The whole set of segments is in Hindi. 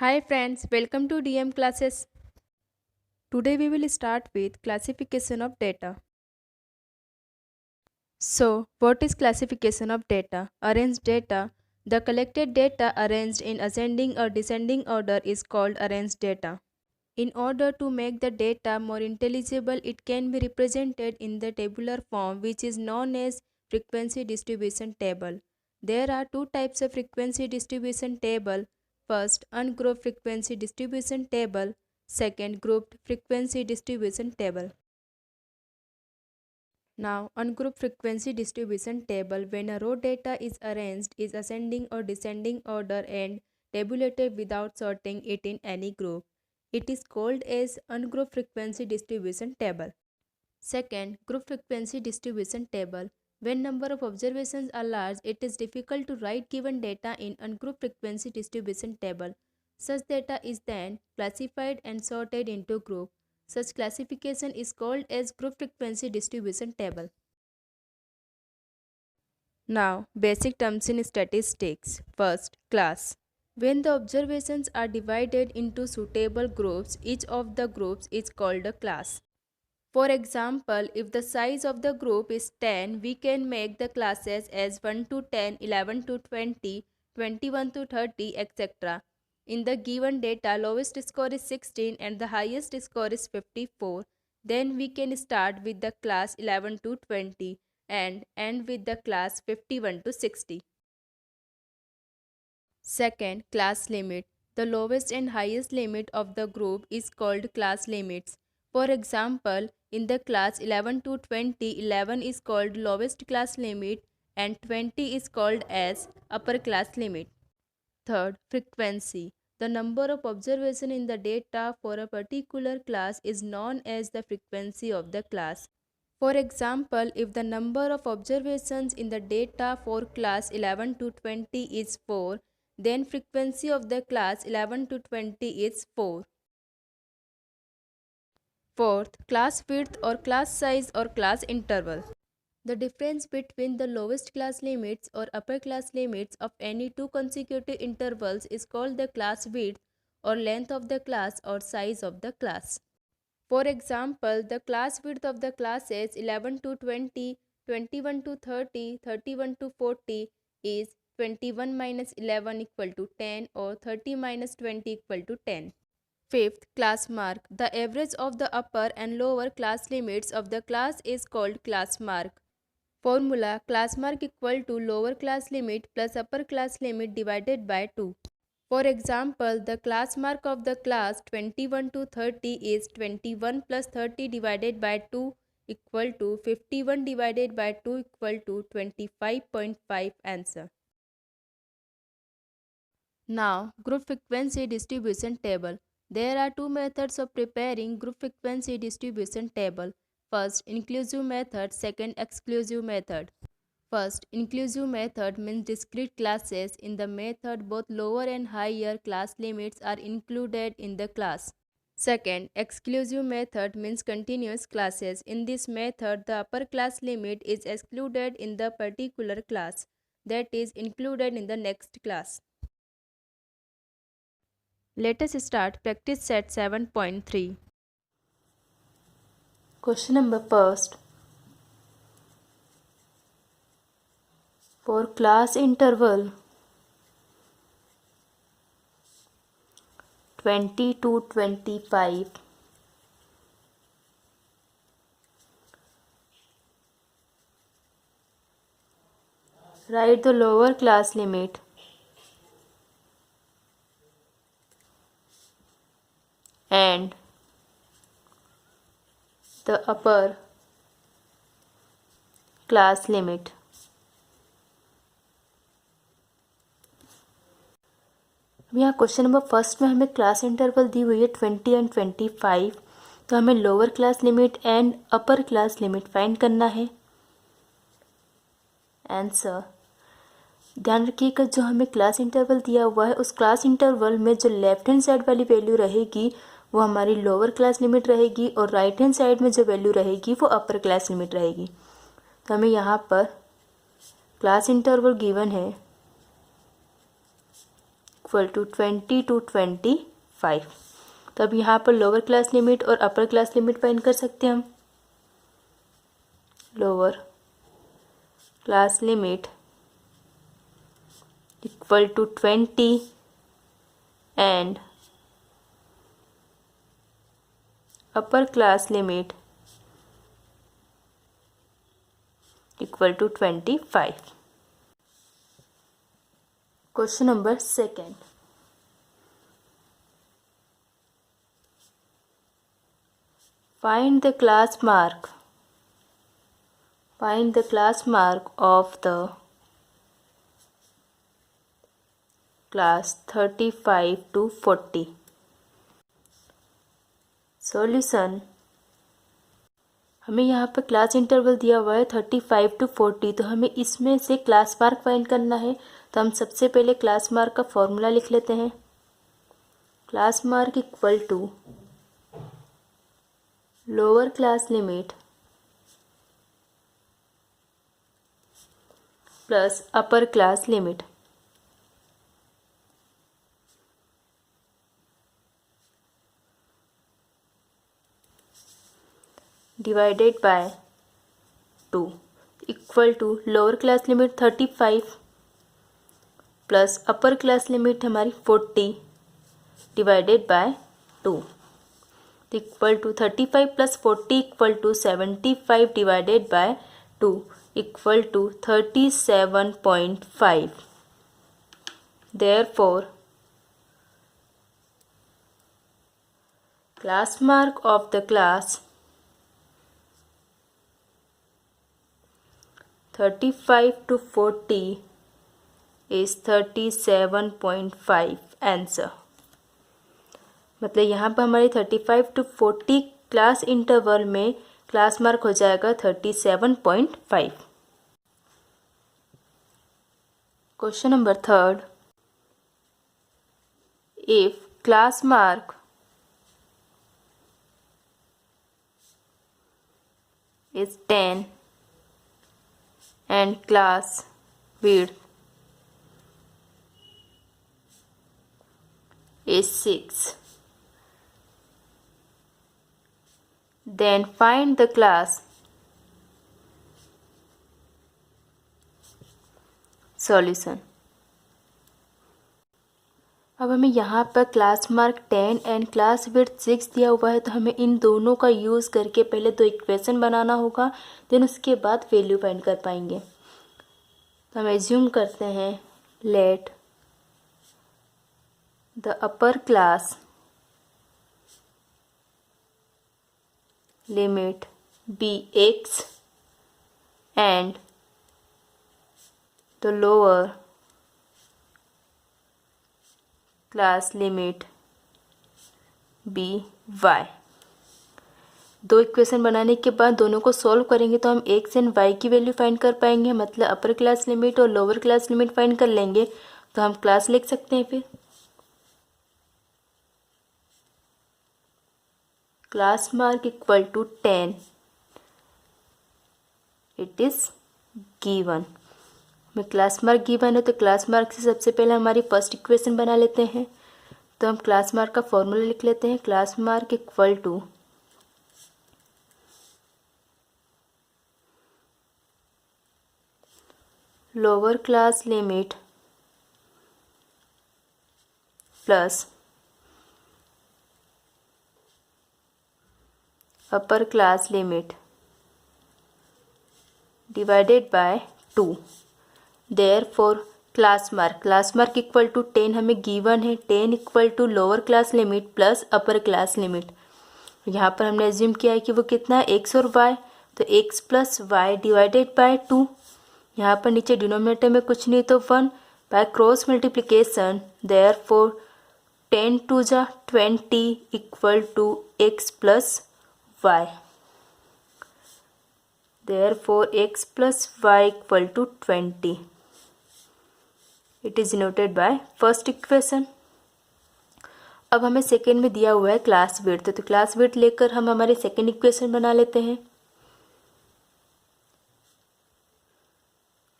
Hi friends, welcome to DM classes. Today we will start with classification of data. So, what is classification of data? Arranged data. The collected data arranged in ascending or descending order is called arranged data. In order to make the data more intelligible, it can be represented in the tabular form which is known as frequency distribution table. There are two types of frequency distribution table. First, ungrouped frequency distribution table. Second, grouped frequency distribution table. Now, ungrouped frequency distribution table, when a raw data is arranged is ascending or descending order and tabulated without sorting it in any group. It is called as ungrouped frequency distribution table. Second, group frequency distribution table. When number of observations are large, it is difficult to write given data in ungrouped frequency distribution table. Such data is then classified and sorted into group. Such classification is called as group frequency distribution table. Now, basic terms in statistics. First, class. When the observations are divided into suitable groups, each of the groups is called a class. For example, if the size of the group is 10, we can make the classes as 1 to 10, 11 to 20, 21 to 30, etc. In the given data, lowest score is 16 and the highest score is 54. Then we can start with the class 11 to 20 and end with the class 51 to 60. Second, class limit. The lowest and highest limit of the group is called class limits. For example, in the class 11 to 20, 11 is called lowest class limit and 20 is called as upper class limit. Third, frequency. The number of observation in the data for a particular class is known as the frequency of the class. For example, if the number of observations in the data for class 11 to 20 is 4, then frequency of the class 11 to 20 is 4. Fourth, class width or class size or class interval. The difference between the lowest class limits or upper class limits of any two consecutive intervals is called the class width or length of the class or size of the class. For example, the class width of the classes 11 to 20, 21 to 30, 31 to 40 is 21 minus 11 equal to 10 or 30 minus 20 equal to 10. Fifth, class mark. The average of the upper and lower class limits of the class is called class mark. Formula: class mark equal to lower class limit plus upper class limit divided by 2. For example, the class mark of the class 21 to 30 is 21 plus 30 divided by 2 equal to 51 divided by 2 equal to 25.5 answer. Now, group frequency distribution table. There are two methods of preparing group frequency distribution table. First, inclusive method, second, exclusive method. First, inclusive method means discrete classes. In the method, both lower and higher class limits are included in the class. Second, exclusive method means continuous classes. In this method, the upper class limit is excluded in the particular class, that is included in the next class. Let us start practice set 7.3. Question number first. For class interval 20 to 25, write the lower class limit and the upper class limit. अब यहाँ क्वेश्चन नंबर फर्स्ट में हमें क्लास इंटरवल दी हुई है 20 एंड 25, तो हमें lower class limit and upper class limit find करना है। आंसर, ध्यान रखिएगा जो हमें क्लास इंटरवल दिया हुआ है उस क्लास इंटरवल में जो लेफ्ट हैंड साइड वाली वैल्यू रहेगी वो हमारी लोअर क्लास लिमिट रहेगी और राइट हैंड साइड में जो वैल्यू रहेगी वो अपर क्लास लिमिट रहेगी। तो हमें यहाँ पर क्लास इंटरवल गिवन है इक्वल टू 20 to 25। तो अब यहाँ पर लोअर क्लास लिमिट और अपर क्लास लिमिट फाइंड कर सकते हैं हम। Lower class limit equal to 20 and upper class limit equal to 25। Question number 2। Find the class mark of the class 35 to 40। Solution, हमें यहाँ पर क्लास इंटरवल दिया हुआ है 35 to 40, तो हमें इसमें से क्लास मार्क फाइंड करना है। तो हम सबसे पहले क्लास मार्क का फॉर्मूला लिख लेते हैं। Class mark equal to lower class limit plus upper class limit. Divided by 2 equal to lower class limit 35 plus upper class limit हमारी 40 divided by 2 equal to 35 plus 40 equal to 75 divided by 2 equal to 37.5। Therefore, class mark of the class 35 to 40 is 37.5 answer. मतलब यहाँ पर हमारे 35 to 40 क्लास इंटरवल में क्लास मार्क हो जाएगा 37.5। Question number 3। If class mark is 10 and class width is 6, then find the class solution। अब हमें यहाँ पर class mark 10 and class width 6 दिया हुआ है, तो हमें इन दोनों का यूज़ करके पहले तो इक्वेशन बनाना होगा, देन उसके बाद वैल्यू फाइंड कर पाएंगे। तो हम एज्यूम करते हैं let the upper class limit be x and the lower class limit be y। दो इक्वेशन बनाने के बाद दोनों को सॉल्व करेंगे तो हम x एंड y की वैल्यू फाइंड कर पाएंगे, मतलब अपर क्लास लिमिट और लोअर क्लास लिमिट फाइंड कर लेंगे। तो हम क्लास लिख सकते हैं फिर class mark equal to 10, it is given. में क्लास मार्क गिवन है तो क्लास मार्क से सबसे पहले हमारी फर्स्ट इक्वेशन बना लेते हैं। तो हम क्लास मार्क का फॉर्मूला लिख लेते हैं। Class mark equal to lower class limit plus upper class limit divided by 2। Therefore class mark equal to 10 हमें गिवन है। 10 equal to lower class limit plus upper class limit. यहाँ पर हमने एज्यूम किया है कि वो कितना है x और y, तो x plus y divided by 2। यहाँ पर नीचे डिनोमिनेटर में कुछ नहीं तो 1 by cross multiplication. Therefore 10 two जा 20 equal to x plus y। Therefore x plus y equal to 20. It is denoted by first equation। अब हमें सेकेंड में दिया हुआ है क्लास विड्थ, तो क्लास विड्थ लेकर हम हमारे सेकेंड इक्वेशन बना लेते हैं।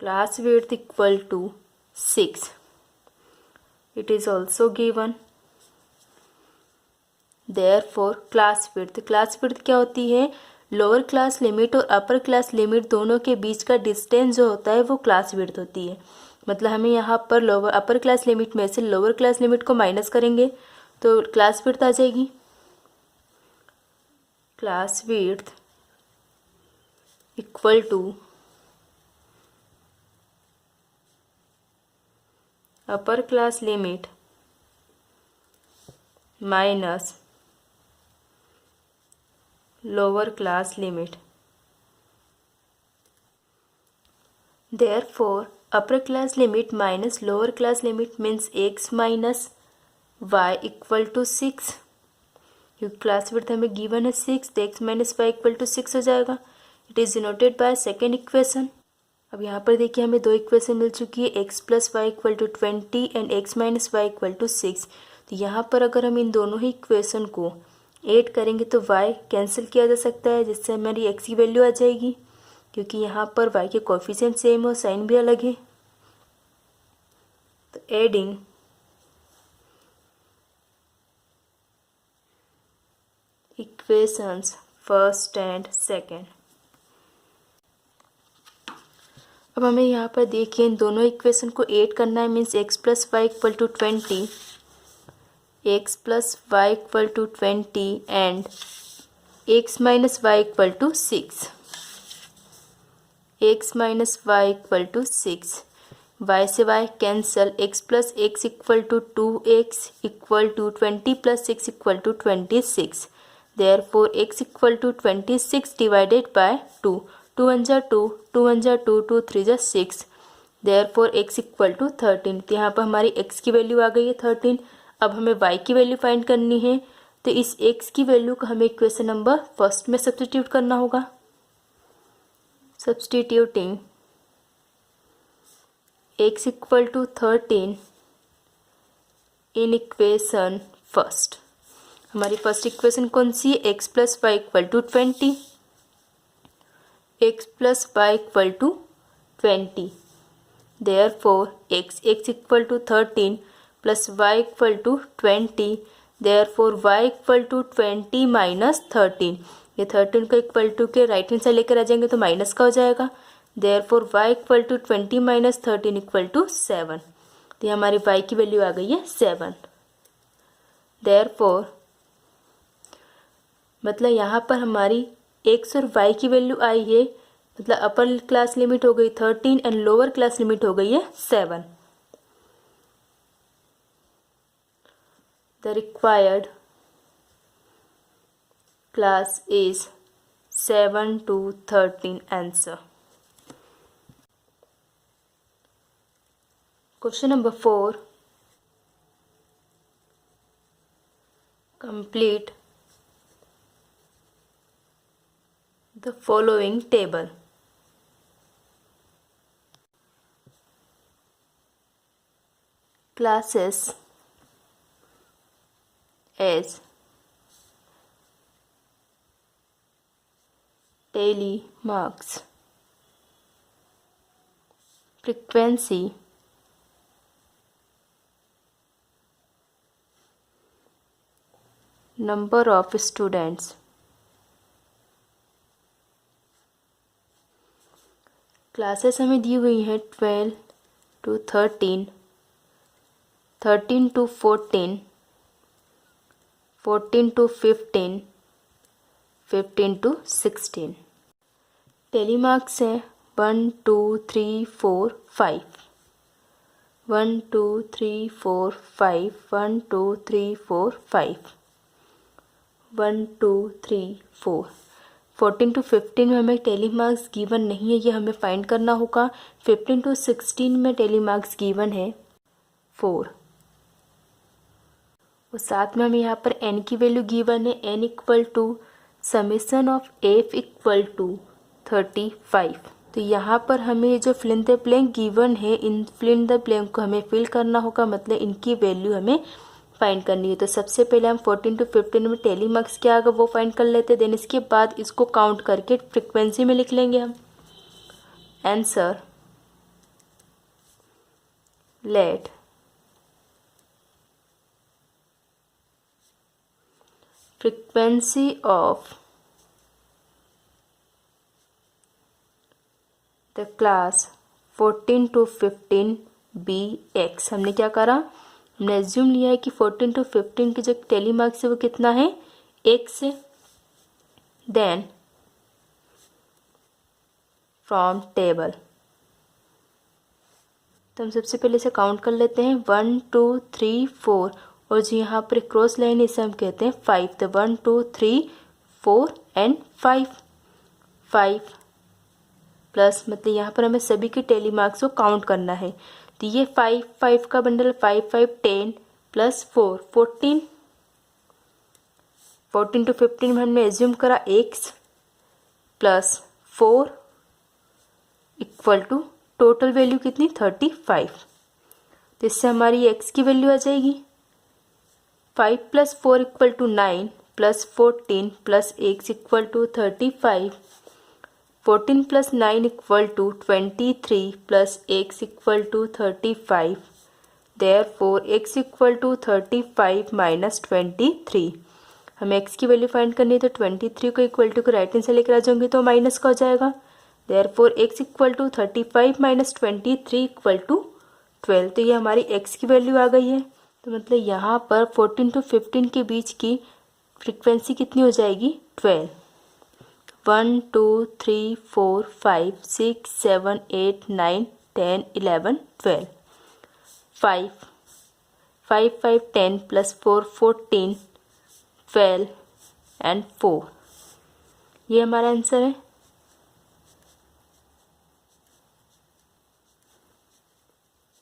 Class width equal to 6, it is also given. Therefore class width क्या होती है, लोअर क्लास लिमिट और अपर क्लास लिमिट दोनों के बीच का डिस्टेंस जो होता है वो क्लास विड्थ होती है। मतलब हमें यहाँ पर अपर क्लास लिमिट में से लोअर क्लास लिमिट को माइनस करेंगे तो क्लास विड्थ आ जाएगी। Class width equal to upper class limit minus lower class limit. Therefore, upper class limit minus lower class limit means x minus y equal to 6. क्योंकि क्लास विड्थ हमें गिवन है 6 तो x minus y equal to 6 हो जाएगा। It is denoted by second equation. अब यहाँ पर देखिए हमें दो इक्वेशन मिल चुकी है, x plus y equal to 20 and x minus y equal to 6। तो यहाँ पर अगर हम इन दोनों ही इक्वेशन को ऐड करेंगे तो y कैंसिल किया जा सकता है, जिससे हमारी x की वैल्यू आ जाएगी। क्योंकि यहाँ पर y के कोफिशिएंट सेम हो, साइन भी अलग है। तो adding equations first and second. अब हमें यहाँ पर देखिए इन दोनों इक्वेशन को ऐड करना है, means x plus y equal to 20, x plus y equal to 20 and x minus y equal to 6, x minus y equal to 6, y से y cancel, x plus x equal to 2x equal to 20 plus 6 equal to 26। Therefore x equal to 26 divided by 2, 2 1 जा 2, 2 1 जा 2, 2 3 जा 6। Therefore x equal to 13। तो यहाँ पर हमारी x की वैल्यू आ गई है 13। अब हमें y की वैल्यू फाइंड करनी है, तो इस x की वैल्यू को हमें इक्वेशन नंबर फर्स्ट में सब्स्टिट्यूट करना होगा। Substituting x equal to 13 in equation first. हमारी फर्स्ट इक्वेशन कौन सी है, x plus y equal to 20, x plus y equal to 20। Therefore x equal to 13 plus y equal to 20, therefore y equal to 20 minus 13। ये 13 को इक्वल टू के राइट हैंड साइड लेकर आ जाएंगे तो माइनस का हो जाएगा। Therefore y equal to 20 minus 13 equal to 7। तो ये हमारी y की वैल्यू आ गई है 7। देयरफॉर मतलब यहाँ पर हमारी x और y की वैल्यू आई है, मतलब अपर क्लास लिमिट हो गई 13 एंड लोअर क्लास लिमिट हो गई है 7। The required class is 7 to 13 answer. Question number 4. Complete the following table. Classes as daily marks, frequency, number of students, classes हमें दी हुई हैं 12 to 13, 13 to 14, 14 to 15, 15 to 16। Tele marks हैं 1 2 3 4 5, 1 2 3 4 5, 1 2 3 4 5, 1 2 3 4। 14 to 15 में हमें टेली मार्क्स गिवन नहीं है, ये हमें फाइंड करना होगा। 15 to 16 में टेली मार्क्स गिवन है 4, और साथ में हमें यहाँ पर n की वैल्यू गिवन है, n equal to summation of f equal to 35। तो यहाँ पर हमें जो fill in the blank given है, इन फिल इन द ब्लैंक को हमें फिल करना होगा, मतलब इनकी वैल्यू हमें फाइंड करनी है। तो सबसे पहले हम 14 to 15 में टेली मार्क्स क्या आएगा वो फाइंड कर लेते हैं, देन इसके बाद इसको काउंट करके फ्रिक्वेंसी में लिख लेंगे हम। Answer let frequency of the class 14 to 15 be x। हमने क्या करा, हमने एज्यूम लिया है कि 14 to 15 की जो टेली मार्क्स है वो कितना है, x है। देन फ्रॉम टेबल, तो हम सबसे पहले इसे काउंट कर लेते हैं, 1 2 3 4, और जो यहाँ पर क्रॉस लाइन है इसे हम कहते हैं 5। तो 1 2 3 4 एंड 5 प्लस, मतलब यहाँ पर हमें सभी के टेली मार्क्स को काउंट करना है। तो ये 5 का बंडल, 5 5 10 प्लस 4 14 to 15 में हमने एज्यूम करा x plus 4 equal to total value कितनी, 35। तो इससे हमारी x की वैल्यू आ जाएगी 5 plus 4 equal to 9 plus 14 plus x equal to 35। 14 plus 9 equal to 23 plus x equal to 35। Therefore x equal to 35 minus 23। हमें x की वैल्यू फाइंड करनी है, तो 23 को इक्वल टू को राइट हैंड से लेकर आ जाऊंगी तो माइनस का हो जाएगा। Therefore x equal to 35 minus 23 equal to 12। तो ये हमारी x की वैल्यू आ गई है। तो मतलब यहाँ पर 14 to 15 के बीच की फ्रीक्वेंसी कितनी हो जाएगी, 12। 1 2 3 4 5 6 7 8 9 10 11 12। 5 5 10 प्लस 4 14 12 एंड 4, ये हमारा आंसर है।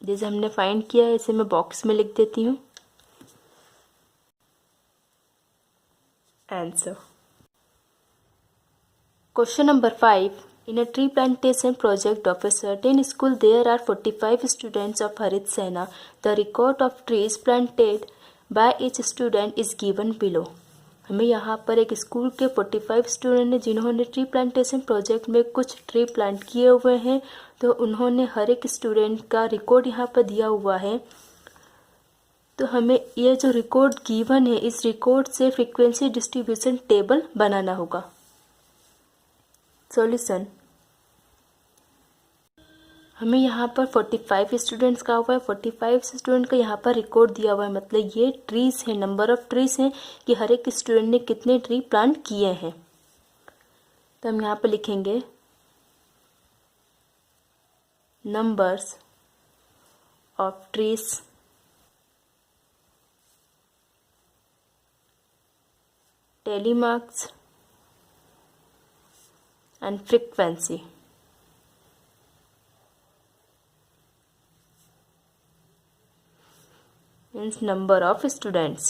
जैसे हमने फाइंड किया है इसे मैं बॉक्स में लिख देती हूँ answer. Question number 5, in a tree plantation project of a certain school there are 45 students of Harit Sena. The record of trees planted by each student is given below. हमें यहाँ पर एक स्कूल के 45 स्टूडेंट हैं जिन्होंने ट्री प्लांटेशन प्रोजेक्ट में कुछ ट्री प्लांट किए हुए हैं। तो उन्होंने हर एक स्टूडेंट का रिकॉर्ड यहाँ पर दिया हुआ है। तो हमें ये जो रिकॉर्ड गिवन है इस रिकॉर्ड से फ्रीक्वेंसी डिस्ट्रीब्यूशन टेबल बनाना होगा। सॉल्यूशन, हमें यहाँ पर 45 स्टूडेंट्स का हुआ है, 45 स्टूडेंट का यहाँ पर रिकॉर्ड दिया हुआ है, मतलब ये ट्रीज है, नंबर ऑफ ट्रीज हैं कि हर एक स्टूडेंट ने कितने ट्री प्लांट किए हैं। तो हम यहाँ पर लिखेंगे numbers of trees tally marks and frequency. Means number of students.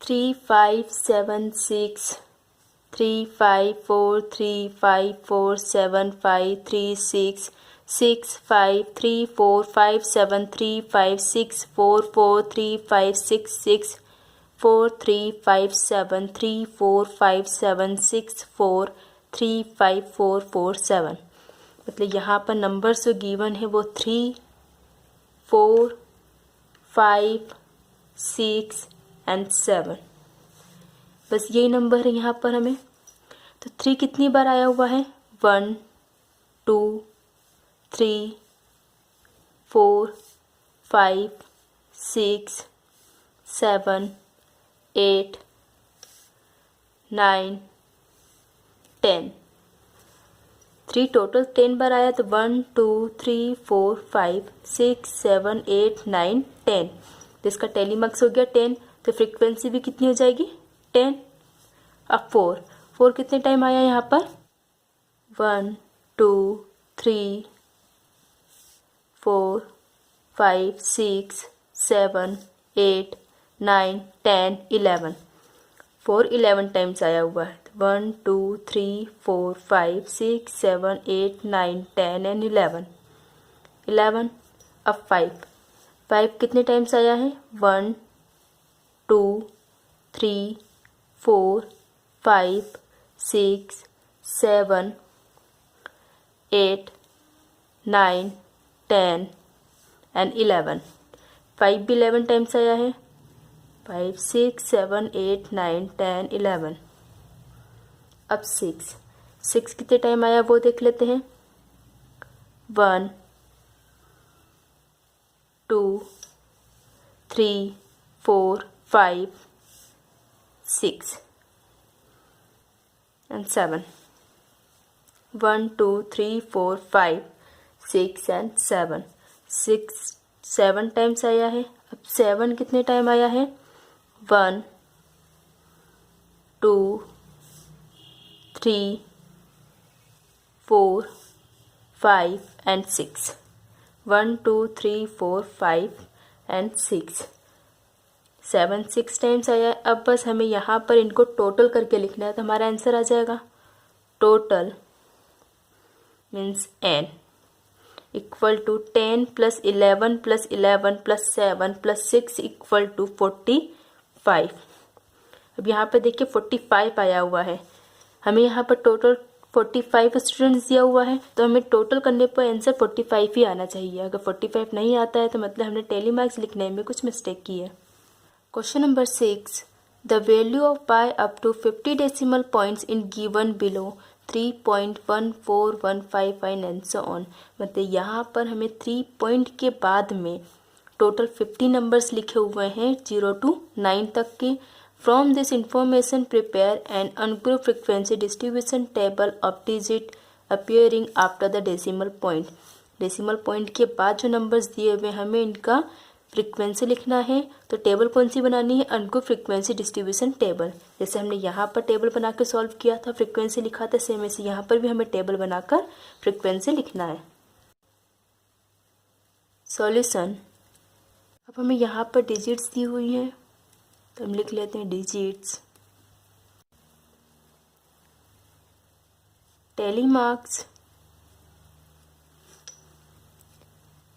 3 5 7 6 3 5 4 3 5 4 7 5 3 6 6 5 3 4 5 7 3 5 6 4 4 3 5 6 6 4 3 5 7 3 4 5 7 6 4 3 5 4 4 7। मतलब यहाँ पर नंबर्स जो गिवन है वो 3 4 5 6 एंड 7, बस यही नंबर है यहाँ पर हमें। तो 3 कितनी बार आया हुआ है, 1 2 3 4 5 6 7 8 9 10। 3 टोटल 10 बार आया, तो 1 2 3 4 5 6 7 8 9 10। तो इसका टेली मार्क्स हो गया 10। तो फ्रीक्वेंसी भी कितनी हो जाएगी, 10। अब 4 कितने टाइम आया यहाँ पर, 1 2 3 4 5 6 7 8 9 10 11। 4 11 टाइम्स आया हुआ है। 1 2 3 4 5 6 7 8 9 10 एंड 11। अब 5 कितने टाइम्स आया है, 1 2 3 4 5 6 7 8 9 10 एंड 11। 5 भी 11 टाइम्स आया है। 5 6 7 8 9 10 11। अब 6 कितने टाइम आया वो देख लेते हैं। 1 2 3 4 5 6 and 7। 1 2 3 4 5 6 and 7। 7 टाइम्स आया है। अब 7 कितने टाइम आया है। 1 2 3 4 5 and 6। 1 2 3 4 5 and 6। 7 6 टाइम्स आया है। अब बस हमें यहाँ पर इनको टोटल करके लिखना है तो हमारा आंसर आ जाएगा। Total means n equal to 10 + 11 + 11 + 7 + 6 equal to 45। अब यहाँ पे देखिए 45 आया हुआ है। हमें यहाँ पर टोटल 45 स्टूडेंट्स दिया हुआ है तो हमें टोटल करने पर आंसर 45 ही आना चाहिए। अगर 45 नहीं आता है तो मतलब हमने टेली मार्क्स लिखने में कुछ मिस्टेक की है। Question number 6, the value of pi up to 50 decimal points in given below 3.1415 and so on. मतलब यहाँ पर हमें 3 पॉइंट के बाद में टोटल 50 नंबर्स लिखे हुए हैं 0 to 9 तक के। From this information prepare an ungroup frequency distribution table of digit appearing after the decimal point. Decimal point के बाद जो नंबर्स दिए हुए हमें इनका फ्रीक्वेंसी लिखना है। तो टेबल कौन सी बनानी है। Ungroup frequency distribution table. जैसे हमने यहाँ पर टेबल बना के सॉल्व किया था, फ्रीक्वेंसी लिखा था, सेम ऐसे यहाँ पर भी हमें टेबल बनाकर फ्रीक्वेंसी लिखना है। सॉल्यूशन। अब हमें यहाँ पर डिजिट्स दी हुई हैं तो हम लिख लेते हैं digits. Tally marks,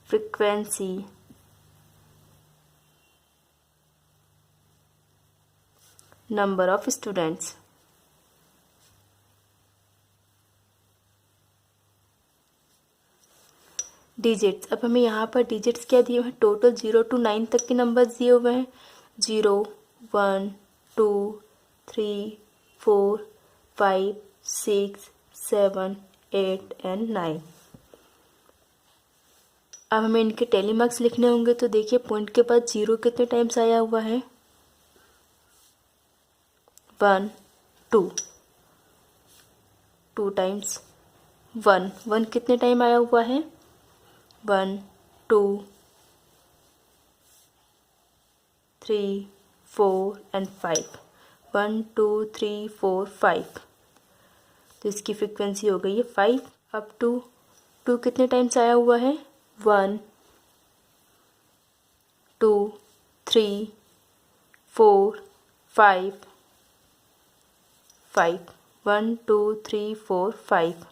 frequency, number of students. Digits. अब हमें यहाँ पर डिजिट्स क्या दिए हुए हैं। टोटल 0 to 9 तक के नंबर्स दिए हुए हैं। 0 1 2 3 4 5 6 7 8 and 9। अब हमें इनके टेली मार्क्स लिखने होंगे तो देखिए पॉइंट के बाद 0 कितने टाइम्स आया हुआ है। 1 2 2 टाइम्स। 1 कितने टाइम आया हुआ है। 1 2 3 4 and 5। 1 2 3 4 5। तो इसकी फ्रीक्वेंसी हो गई है 5। अब 2 कितने टाइम्स आया हुआ है। 1 2 3 4 5 5। 1 2 3 4 5।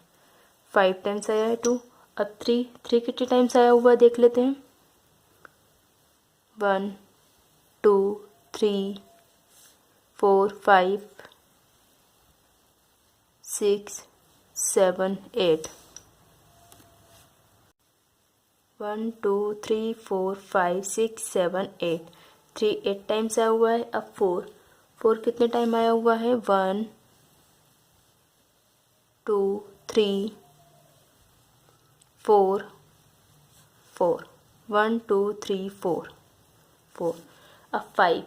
5 टाइम्स आया है 2। अब 3 कितने टाइम्स आया हुआ देख लेते हैं। 1 2 3 4 5 6 7 8। 1 2 3 4 5 6 7 8। 3 8 टाइम्स आया हुआ है। अब 4 कितने टाइम आया हुआ है। 1 2 3 4 4। 1 2 3 4 4। अब 5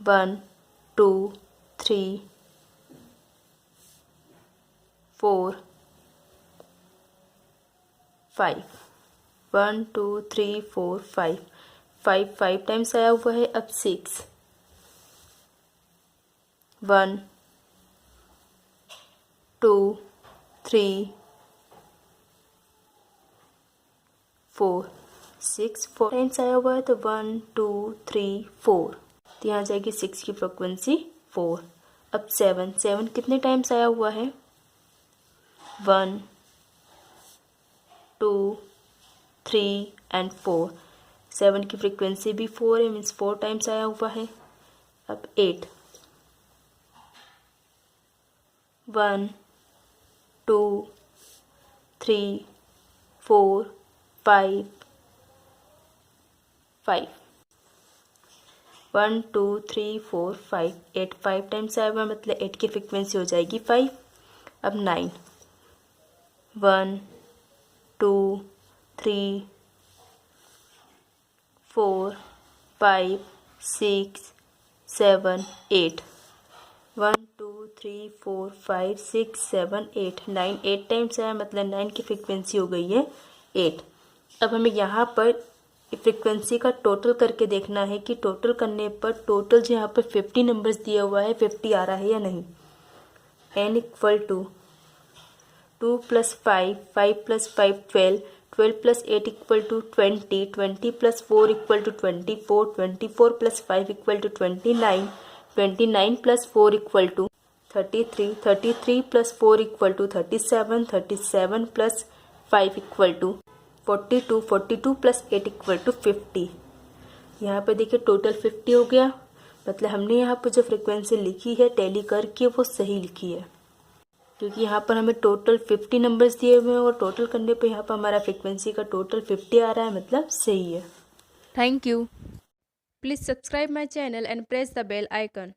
1 2 3 4 5। 1 2 3 4 5। 5 टाइम्स आया हुआ है। अब 6 1 2 3 4 6 4 टाइम्स आया हुआ है। तो 1 2 3 4। तो यहाँ जाएगी 6 की फ्रीक्वेंसी 4। अब 7 कितने टाइम्स आया हुआ है। 1 2 3 and 4। 7 की फ्रीक्वेंसी भी 4 है, मीन्स 4 टाइम्स आया हुआ है। अब 8 1 2 3 4 5 5 1 2 3 4 5 8 5 टाइम्स आया हुआ मतलब 8 की फ्रीक्वेंसी हो जाएगी 5। अब 9 1 2 3 4 5 6 7 8 1 2 3 4 5 6 7 8 9 8 टाइम्स आया मतलब 9 की फ्रीक्वेंसी हो गई है 8। अब हमें यहाँ पर फ्रीक्वेंसी का टोटल करके देखना है कि टोटल करने पर टोटल जो यहाँ पर 50 नंबर्स दिया हुआ है 50 आ रहा है या नहीं। n equal to 2 + 5 5 + 5 12 12 + 8 equal to 20 20 + 4 equal to 24 24 + 5 equal to 29 29 + 4 equal to 33 33 + 4 equal to 37 37 + 5 equal to 42 42 + 8 equal to 50। यहाँ पर देखिए टोटल 50 हो गया मतलब हमने यहाँ पर जो फ्रिक्वेंसी लिखी है टैली करके वो सही लिखी है, क्योंकि यहाँ पर हमें टोटल 50 नंबर्स दिए हुए हैं और टोटल करने पे यहाँ पर हमारा फ्रिक्वेंसी का टोटल 50 आ रहा है मतलब सही है। Thank you. Please subscribe my channel and press the bell icon.